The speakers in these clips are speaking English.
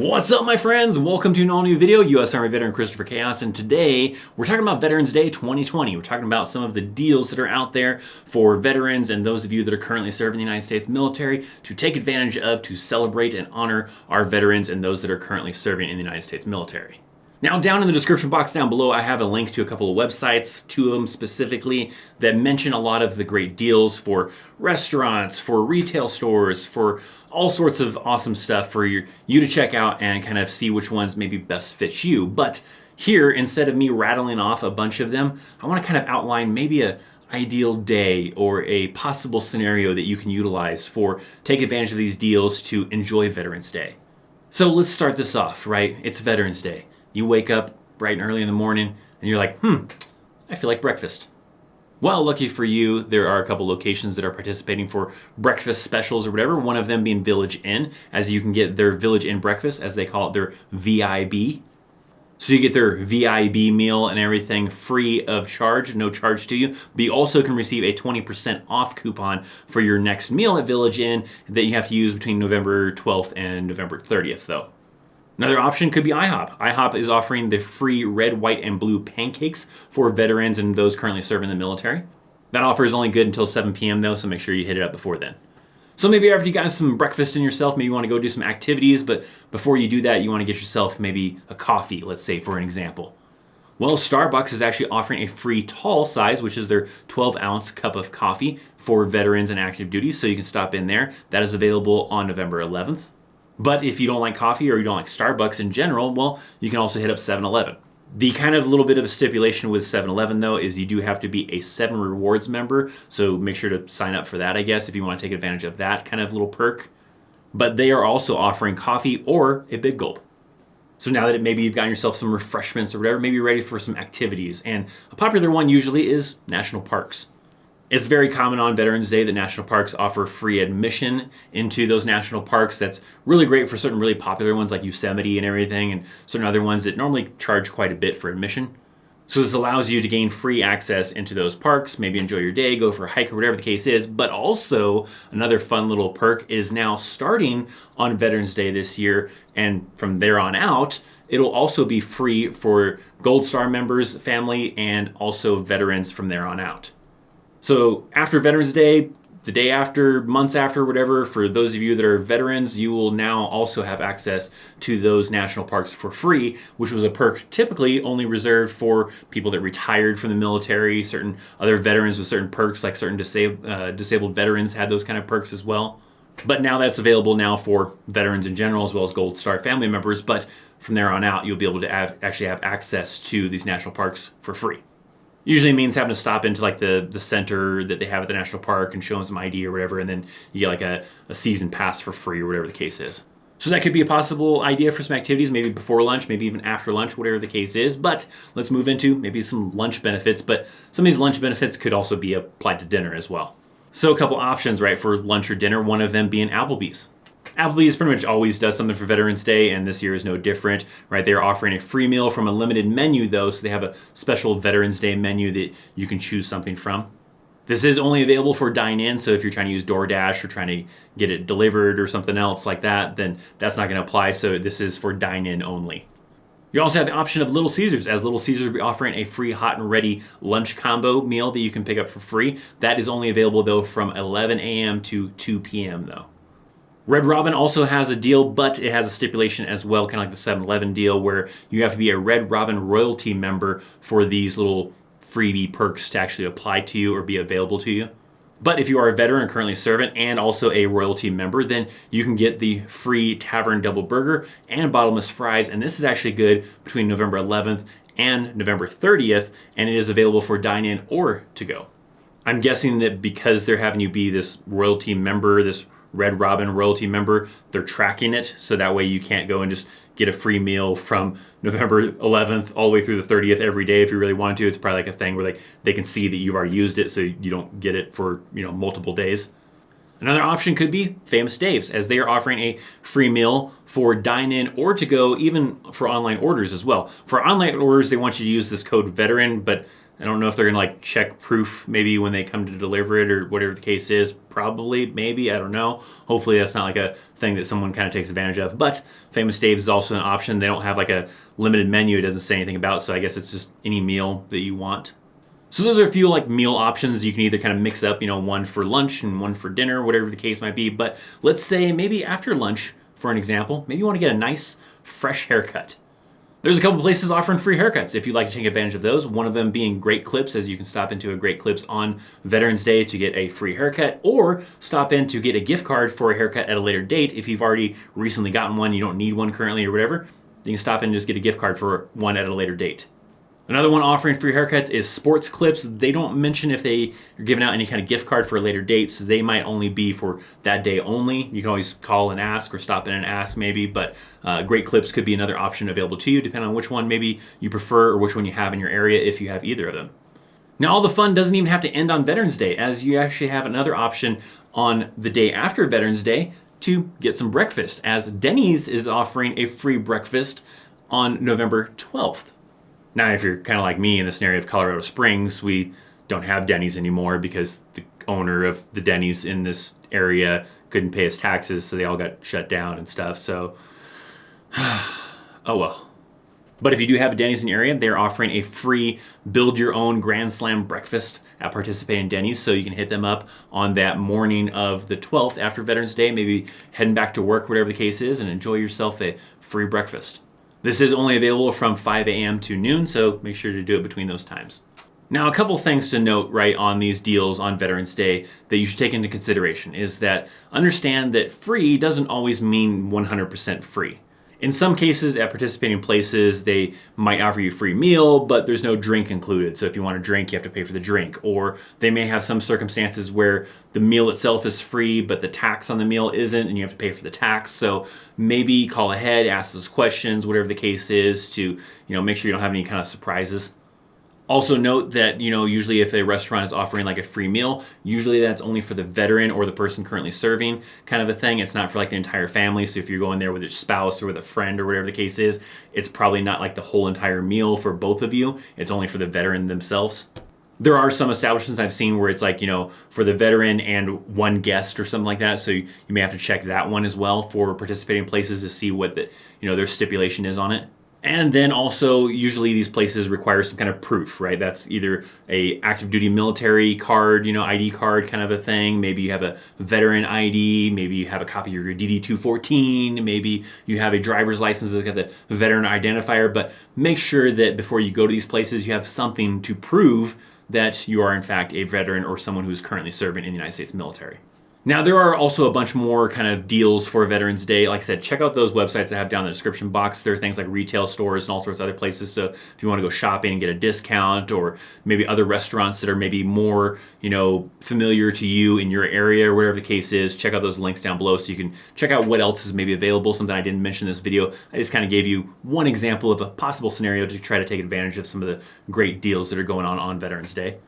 What's up, my friends? Welcome to an all-new video. U.S. Army veteran ThatChrisChaos, and today we're talking about Veterans Day 2020. We're talking about some of the deals that are out there for veterans and those of you that are currently serving the United States military to take advantage of to celebrate and honor our veterans and those that are currently serving in the United States military. Now, down in the description box down below, I have a link to a couple of websites, two of them specifically, that mention a lot of the great deals for restaurants, for retail stores, for all sorts of awesome stuff for you to check out and kind of see which ones maybe best fit you. But here, instead of me rattling off a bunch of them, I want to kind of outline maybe a ideal day or a possible scenario that you can utilize for take advantage of these deals to enjoy Veterans Day. So let's start this off, right? It's Veterans Day. You wake up bright and early in the morning and you're like, I feel like breakfast. Well, lucky for you, there are a couple locations that are participating for breakfast specials or whatever, one of them being Village Inn, as you can get their Village Inn breakfast, as they call it, their VIB. So you get their VIB meal and everything free of charge, no charge to you. But you also can receive a 20% off coupon for your next meal at Village Inn that you have to use between November 12th and November 30th, though. Another option could be IHOP. IHOP is offering the free red, white, and blue pancakes for veterans and those currently serving the military. That offer is only good until 7 p.m. though, so make sure you hit it up before then. So maybe after you got some breakfast in yourself, maybe you want to go do some activities, but before you do that, you want to get yourself maybe a coffee, let's say, for an example. Well, Starbucks is actually offering a free tall size, which is their 12-ounce cup of coffee for veterans and active duty, so you can stop in there. That is available on November 11th. But if you don't like coffee or you don't like Starbucks in general, well, you can also hit up 7-Eleven. The kind of little bit of a stipulation with 7-Eleven, though, is you do have to be a 7 Rewards member, so make sure to sign up for that, I guess, if you want to take advantage of that kind of little perk. But they are also offering coffee or a Big Gulp. So now that maybe you've gotten yourself some refreshments or whatever, maybe you're ready for some activities. And a popular one usually is national parks. It's very common on Veterans Day that national parks offer free admission into those national parks. That's really great for certain really popular ones like Yosemite and everything, and certain other ones that normally charge quite a bit for admission. So this allows you to gain free access into those parks, maybe enjoy your day, go for a hike or whatever the case is. But also another fun little perk is now starting on Veterans Day this year, and from there on out, it'll also be free for Gold Star members, family, and also veterans from there on out. So after Veterans Day, the day after, months after, whatever, for those of you that are veterans, you will now also have access to those national parks for free, which was a perk typically only reserved for people that retired from the military. Certain other veterans with certain perks, like certain disabled veterans had those kind of perks as well. But now that's available now for veterans in general, as well as Gold Star family members. But from there on out, you'll be able to actually have access to these national parks for free. Usually means having to stop into like the center that they have at the national park and show them some ID or whatever, and then you get like a season pass for free or whatever the case is. So that could be a possible idea for some activities, maybe before lunch, maybe even after lunch, whatever the case is. But let's move into maybe some lunch benefits, but some of these lunch benefits could also be applied to dinner as well. So a couple options, right, for lunch or dinner, one of them being Applebee's. Applebee's pretty much always does something for Veterans Day, and this year is no different, right? They're offering a free meal from a limited menu, though, so they have a special Veterans Day menu that you can choose something from. This is only available for dine-in, so if you're trying to use DoorDash or trying to get it delivered or something else like that, then that's not going to apply, so this is for dine-in only. You also have the option of Little Caesars, as Little Caesars will be offering a free hot and ready lunch combo meal that you can pick up for free. That is only available, though, from 11 a.m. to 2 p.m., though. Red Robin also has a deal, but it has a stipulation as well, kind of like the 7-Eleven deal, where you have to be a Red Robin royalty member for these little freebie perks to actually apply to you or be available to you. But if you are a veteran currently serving and also a royalty member, then you can get the free Tavern Double Burger and bottomless fries, and this is actually good between November 11th and November 30th, and it is available for dine-in or to go. I'm guessing that because they're having you be this royalty member, this Red Robin royalty member, they're tracking it, so that way you can't go and just get a free meal from November 11th all the way through the 30th every day if you really want to. It's probably like a thing where they can see that you've already used it, so you don't get it for multiple days. Another option could be Famous Dave's, as they are offering a free meal for dine-in or to go, even for online orders as well. For online orders, they want you to use this code VETERAN, but I don't know if they're gonna like check proof maybe when they come to deliver it or whatever the case is. Probably, maybe, I don't know. Hopefully that's not like a thing that someone kind of takes advantage of. But Famous Dave's is also an option. They don't have like a limited menu. It doesn't say anything about, so I guess it's just any meal that you want. So those are a few like meal options you can either kind of mix up, one for lunch and one for dinner, whatever the case might be. But let's say maybe after lunch, for an example, maybe you want to get a nice fresh haircut. There's a couple places offering free haircuts if you'd like to take advantage of those. One of them being Great Clips, as you can stop into a Great Clips on Veterans Day to get a free haircut, or stop in to get a gift card for a haircut at a later date. If you've already recently gotten one, you don't need one currently or whatever, you can stop in and just get a gift card for one at a later date. Another one offering free haircuts is Sports Clips. They don't mention if they are giving out any kind of gift card for a later date, so they might only be for that day only. You can always call and ask or stop in and ask maybe, but Great Clips could be another option available to you depending on which one maybe you prefer or which one you have in your area if you have either of them. Now all the fun doesn't even have to end on Veterans Day, as you actually have another option on the day after Veterans Day to get some breakfast, as Dennys is offering a free breakfast on November 12th. Now, if you're kind of like me in the scenario of Colorado Springs, we don't have Dennys anymore because the owner of the Dennys in this area couldn't pay his taxes, so they all got shut down and stuff. So, oh well. But if you do have a Dennys in your area, they're offering a free build your own Grand Slam breakfast at participating Dennys. So you can hit them up on that morning of the 12th after Veterans Day, maybe heading back to work, whatever the case is, and enjoy yourself a free breakfast. This is only available from 5 a.m. to noon, so make sure to do it between those times. Now, a couple things to note right on these deals on Veterans Day that you should take into consideration is that understand that free doesn't always mean 100% free. In some cases, at participating places, they might offer you a free meal, but there's no drink included. So if you want a drink, you have to pay for the drink. Or they may have some circumstances where the meal itself is free, but the tax on the meal isn't, and you have to pay for the tax. So maybe call ahead, ask those questions, whatever the case is, to make sure you don't have any kind of surprises. Also note that, usually if a restaurant is offering like a free meal, usually that's only for the veteran or the person currently serving kind of a thing. It's not for like the entire family. So if you're going there with your spouse or with a friend or whatever the case is, it's probably not like the whole entire meal for both of you. It's only for the veteran themselves. There are some establishments I've seen where it's like, for the veteran and one guest or something like that. So you may have to check that one as well for participating places to see what their stipulation is on it. And then also, usually these places require some kind of proof, right? That's either a active duty military card, ID card kind of a thing. Maybe you have a veteran ID. Maybe you have a copy of your DD-214. Maybe you have a driver's license that's got the veteran identifier. But make sure that before you go to these places, you have something to prove that you are in fact a veteran or someone who is currently serving in the United States military. Now, there are also a bunch more kind of deals for Veterans Day. Like I said, check out those websites I have down in the description box. There are things like retail stores and all sorts of other places. So if you want to go shopping and get a discount, or maybe other restaurants that are maybe more, familiar to you in your area or whatever the case is, check out those links down below so you can check out what else is maybe available, something I didn't mention in this video. I just kind of gave you one example of a possible scenario to try to take advantage of some of the great deals that are going on Veterans Day.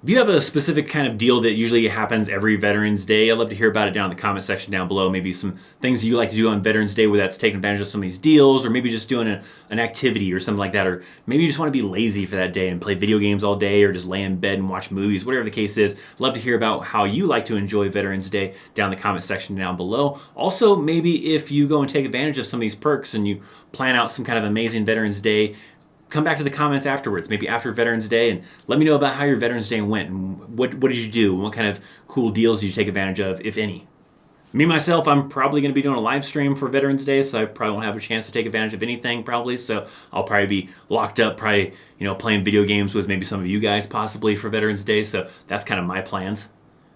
If you have a specific kind of deal that usually happens every Veterans Day, I'd love to hear about it down in the comment section down below. Maybe some things you like to do on Veterans Day, where that's taking advantage of some of these deals, or maybe just doing an activity or something like that. Or maybe you just want to be lazy for that day and play video games all day, or just lay in bed and watch movies, whatever the case is. I'd love to hear about how you like to enjoy Veterans Day down in the comment section down below. Also, maybe if you go and take advantage of some of these perks and you plan out some kind of amazing Veterans Day, come back to the comments afterwards, maybe after Veterans Day, and let me know about how your Veterans Day went and what did you do and what kind of cool deals did you take advantage of, if any. Me, myself, I'm probably going to be doing a live stream for Veterans Day, so I probably won't have a chance to take advantage of anything probably, so I'll probably be locked up, playing video games with maybe some of you guys possibly for Veterans Day, so that's kind of my plans.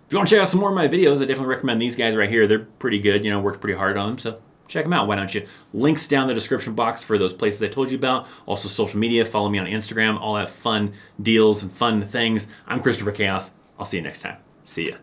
If you want to check out some more of my videos, I definitely recommend these guys right here. They're pretty good, worked pretty hard on them, so check them out. Why don't you? Links down in the description box for those places I told you about. Also social media. Follow me on Instagram. All that fun deals and fun things. I'm Christopher Chaos. I'll see you next time. See ya.